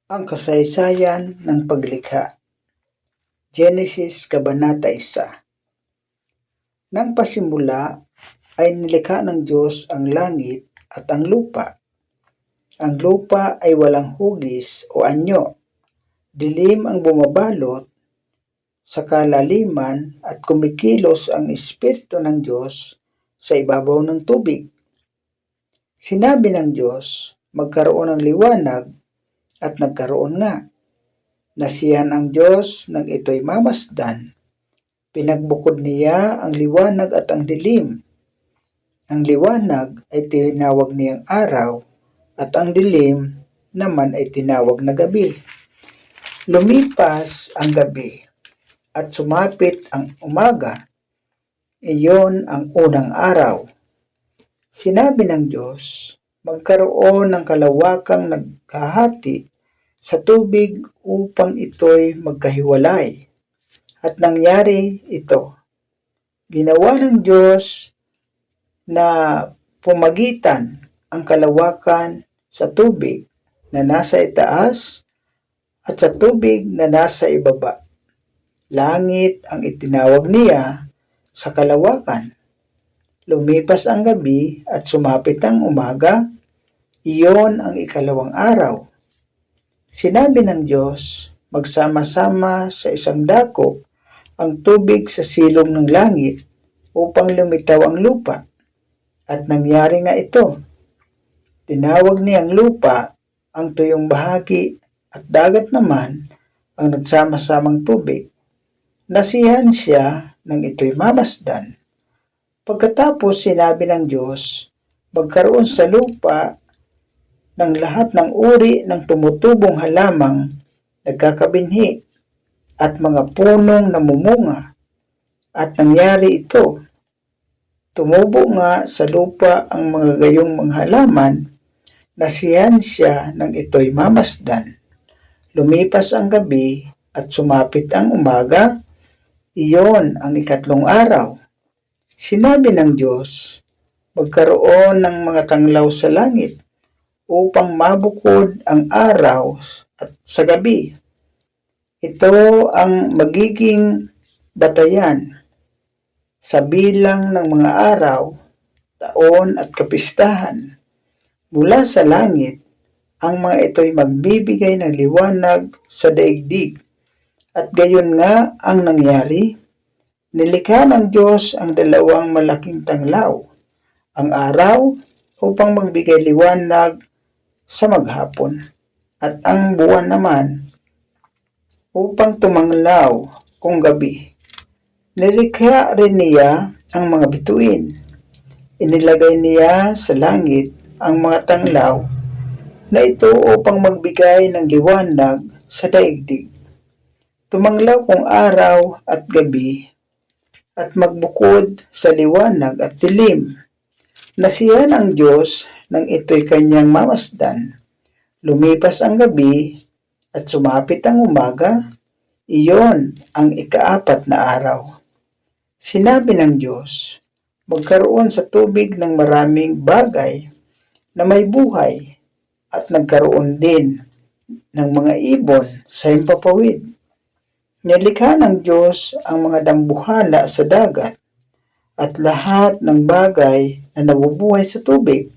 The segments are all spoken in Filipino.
Ang kasaysayan ng paglikha. Genesis Kabanata 1. Nang pasimula ay nilikha ng Diyos ang langit at ang lupa. Ang lupa ay walang hugis o anyo. Dilim ang bumabalot sa kalaliman at kumikilos ang Espiritu ng Diyos sa ibabaw ng tubig. Sinabi ng Diyos, magkaroon ng liwanag at nagkaroon nga. Nasiyahan ang Diyos nang ito'y mamasdan. Pinagbukod niya ang liwanag at ang dilim. Ang liwanag ay tinawag niyang araw at ang dilim naman ay tinawag na gabi. Lumipas ang gabi at sumapit ang umaga. Iyon ang unang araw. Sinabi ng Diyos, magkaroon ng kalawakang naghahati sa tubig upang ito'y magkahiwalay. At nangyari ito. Ginawa ng Diyos na pumagitan ang kalawakan sa tubig na nasa itaas at sa tubig na nasa ibaba. Langit ang itinawag niya sa kalawakan. Lumipas ang gabi at sumapit ang umaga. Iyon ang ikalawang araw. Sinabi ng Diyos, magsama-sama sa isang dako ang tubig sa silong ng langit upang lumitaw ang lupa. At nangyari nga ito. Tinawag niyang lupa ang tuyong bahagi at dagat naman ang nagsama-samang tubig. Nasiyahan siya nang ito'y mamasdan. Pagkatapos sinabi ng Diyos, magkaroon sa lupa ng lahat ng uri ng tumutubong halamang nagkakabinhi at mga punong namumunga. At nangyari ito. Tumubo nga sa lupa ang mga gayong mga halaman, nasiyahan siya nang ito'y mamasdan. Lumipas ang gabi at sumapit ang umaga, iyon ang ikatlong araw. Sinabi ng Diyos, magkaroon ng mga tanglaw sa langit upang mabukod ang araw at sa gabi. Ito ang magiging batayan sa bilang ng mga araw, taon at kapistahan. Mula sa langit, ang mga ito'y magbibigay ng liwanag sa daigdig. At gayon nga ang nangyari. Nilikha ng Diyos ang dalawang malaking tanglaw, ang araw upang magbigay liwanag sa maghapon, at ang buwan naman upang tumanglaw kung gabi. Nilikha rin niya ang mga bituin. Inilagay niya sa langit ang mga tanglaw na ito upang magbigay ng liwanag sa daigdig. Tumanglaw kung araw at gabi at magbukod sa liwanag at dilim. Nasiyahan ang Diyos nang ito'y kanyang mamasdan. Lumipas ang gabi at sumapit ang umaga, iyon ang ikaapat na araw. Sinabi ng Diyos, magkaroon sa tubig ng maraming bagay na may buhay at nagkaroon din ng mga ibon sa himpapawid. Nilikha ng Diyos ang mga dambuhala sa dagat at lahat ng bagay na nabubuhay sa tubig.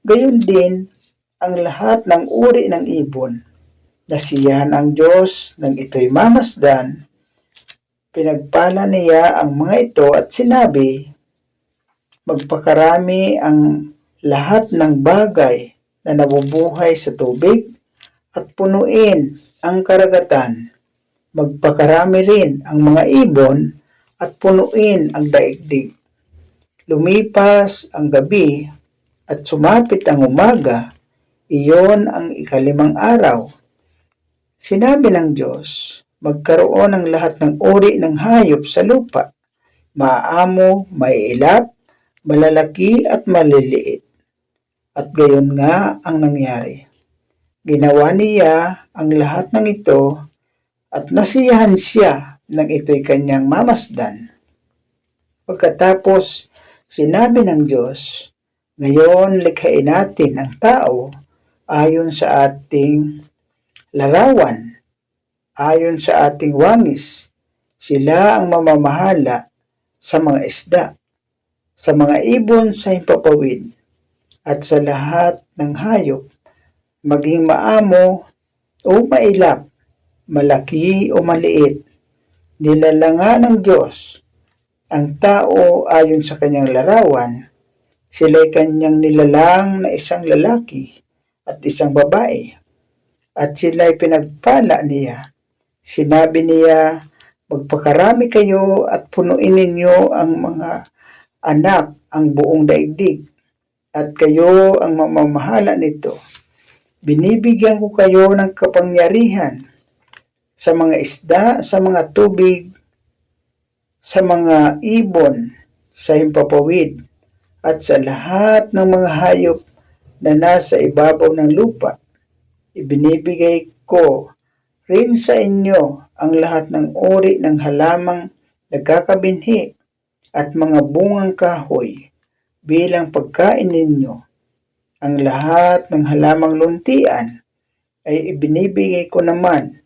Gayon din ang lahat ng uri ng ibon. Nasiyahan ang Diyos nang ito'y mamasdan. Pinagpala niya ang mga ito at sinabi, magpakarami ang lahat ng bagay na nabubuhay sa tubig at punuin ang karagatan. Magpakarami rin ang mga ibon at punuin ang daigdig. Lumipas ang gabi at sumapit ang umaga, iyon ang ikalimang araw. Sinabi ng Diyos, magkaroon ng lahat ng uri ng hayop sa lupa, maamo, maiilap, malalaki at maliliit. At gayon nga ang nangyari. Ginawa niya ang lahat ng ito at nasiyahan siya nang ito'y kanyang mamasdan. Pagkatapos, sinabi ng Diyos, ngayon likhain natin ang tao ayon sa ating larawan ayon sa ating wangis. Sila ang mamamahala sa mga isda, sa mga ibon sa himpapawid, at sa lahat ng hayop, maging maamo o mailap, malaki o maliit. Nilalanga ng Diyos ang tao ayon sa kanyang larawan. Sila'y kanyang nilalang na isang lalaki at isang babae, at sila'y pinagpala niya. Sinabi niya, magpakarami kayo at punuin ninyo ang mga anak ang buong daigdig, at kayo ang mamamahala nito. Binibigyan ko kayo ng kapangyarihan sa mga isda, sa mga tubig, sa mga ibon, sa himpapawid, at sa lahat ng mga hayop na nasa ibabaw ng lupa. Ibinibigay ko rin sa inyo ang lahat ng uri ng halamang nagkakabinhi at mga bungang kahoy bilang pagkain ninyo. Ang lahat ng halamang luntian ay ibinibigay ko naman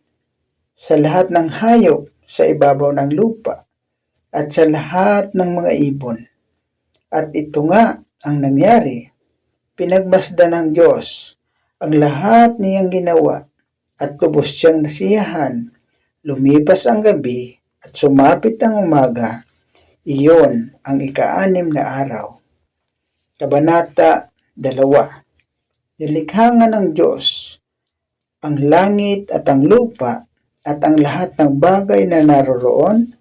sa lahat ng hayop sa ibabaw ng lupa at sa lahat ng mga ibon. At ito nga ang nangyari. Pinagmasdan ng Diyos ang lahat niyang ginawa at lubos siyang nasiyahan. Lumipas ang gabi at sumapit ang umaga. Iyon ang ika-6 na araw. Kabanata 2. Nilikha nga ng Diyos ang langit at ang lupa at ang lahat ng bagay na naroroon.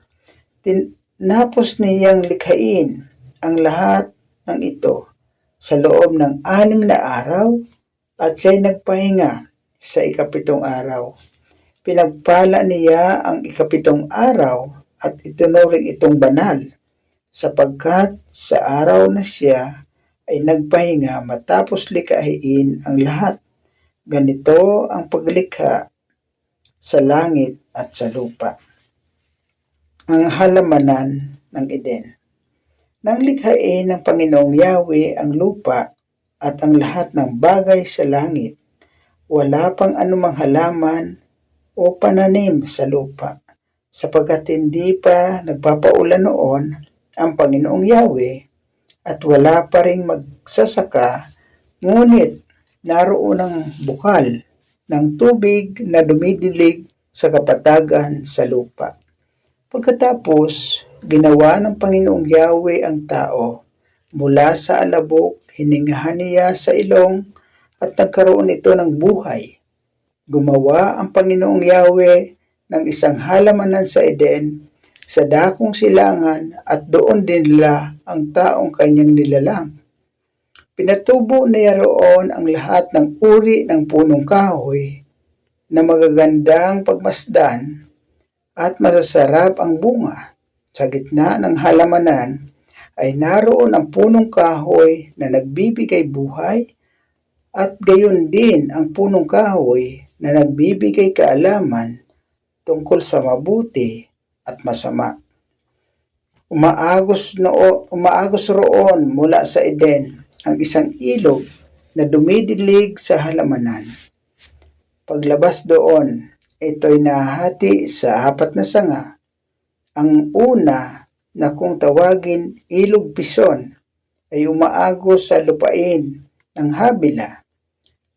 Tinapos niyang likhain ang lahat ng ito sa loob ng 6 na araw at siya'y nagpahinga sa ika-7 araw. Pinagpala niya ang ika-7 araw at itinuring itong banal, sapagkat sa araw na siya ay nagpahinga matapos likhain ang lahat. Ganito ang paglikha sa langit at sa lupa. Ang halamanan ng Eden. Nang likhain ng Panginoong Yahweh ang lupa at ang lahat ng bagay sa langit, wala pang anumang halaman o pananim sa lupa, sapagkat hindi pa nagpapaulan noon ang Panginoong Yahweh at wala pa ring magsasaka, ngunit naroon ang bukal ng tubig na dumidilig sa kapatagan sa lupa. Pagkatapos, ginawa ng Panginoong Yahweh ang tao. Mula sa alabok, hiningahan niya sa ilong at nagkaroon ito ng buhay. Gumawa ang Panginoong Yahweh ng isang halamanan sa Eden, sa dakong silangan, at doon din nila ang taong kanyang nilalang. Pinatubo niya roon ang lahat ng uri ng punong kahoy na magagandang pagmasdan at masasarap ang bunga. Sa gitna ng halamanan ay naroon ang punong kahoy na nagbibigay buhay at gayon din ang punong kahoy na nagbibigay kaalaman tungkol sa mabuti at masama. Umaagos roon mula sa Eden ang isang ilog na dumidilig sa halamanan. Paglabas doon, ito'y nahati sa 4 na sanga. Ang una na kung tawagin ilog Pison ay umaagos sa lupain ng Habila.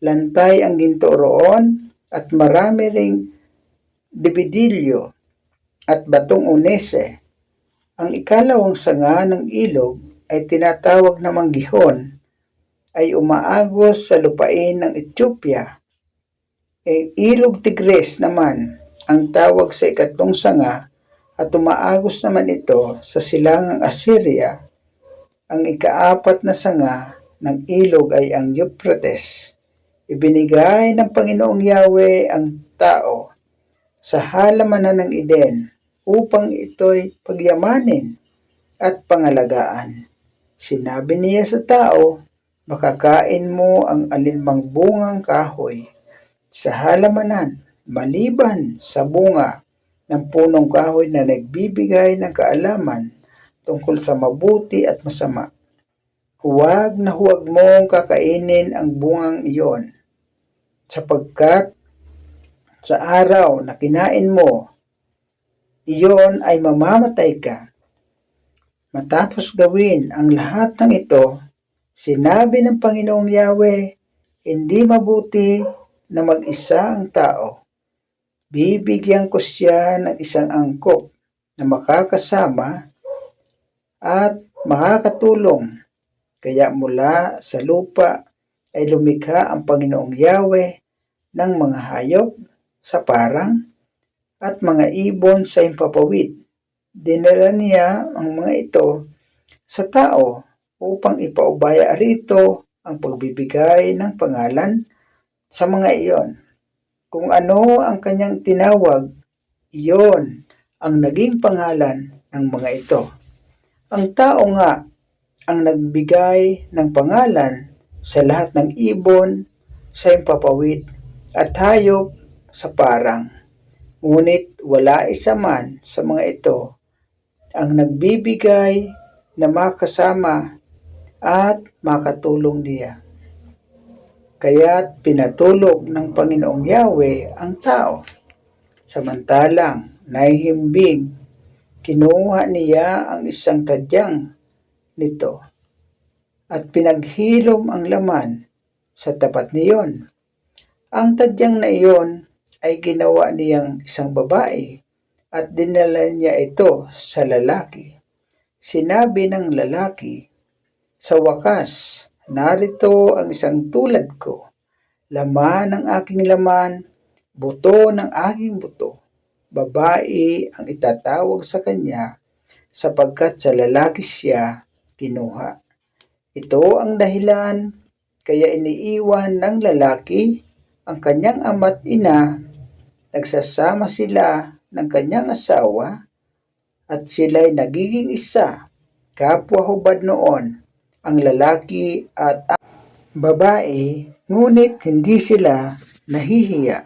Lantay ang ginto roon at marami ring dibidilyo at batong unese. Ang ikalawang sanga ng ilog ay tinatawag namang Gihon, ay umaagos sa lupain ng Ethiopia. Ilog Tigris naman ang tawag sa ikatlong sanga at umaagos naman ito sa silangang Assyria. Ang ika-4 na sanga ng ilog ay ang Euphrates. Ibinigay ng Panginoong Yahweh ang tao sa halamanan ng Eden upang ito'y pagyamanin at pangalagaan. Sinabi niya sa tao, makakain mo ang alinmang bungang kahoy sa halamanan, maliban sa bunga ng punong kahoy na nagbibigay ng kaalaman tungkol sa mabuti at masama. Huwag na huwag mong kakainin ang bungang iyon, sapagkat sa araw na kinain mo, iyon ay mamamatay ka. Matapos gawin ang lahat ng ito, sinabi ng Panginoong Yahweh, hindi mabuti na mag-isa ang tao. Bibigyan ko siya ng isang angkop na makakasama at makakatulong. Kaya mula sa lupa ay lumikha ang Panginoong Yahweh ng mga hayop sa parang at mga ibon sa himpapawid. Dinala niya ang mga ito sa tao upang ipaubaya rito ang pagbibigay ng pangalan sa mga iyon. Kung ano ang kanyang tinawag, iyon ang naging pangalan ng mga ito. Ang tao nga ang nagbigay ng pangalan sa lahat ng ibon sa himpapawid at hayop sa parang. Ngunit wala isa man sa mga ito ang nagbibigay na makasama at makatulong niya. Kaya't pinatulog ng Panginoong Yahweh ang tao. Samantalang nahihimbing, kinuha niya ang isang tadyang nito at pinaghilom ang laman sa tapat niyon. Ang tadyang na iyon ay ginawa niyang isang babae at dinala niya ito sa lalaki. Sinabi ng lalaki, sa wakas, narito ang isang tulad ko, laman ng aking laman, buto ng aking buto. Babae ang itatawag sa kanya sapagkat sa lalaki siya kinuha. Ito ang dahilan kaya iniiwan ng lalaki ang kanyang ama't ina, nagsasama sila ng kanyang asawa at sila'y nagiging isa, kapwa hubad noon ang lalaki at ang babae, ngunit hindi sila nahihiya.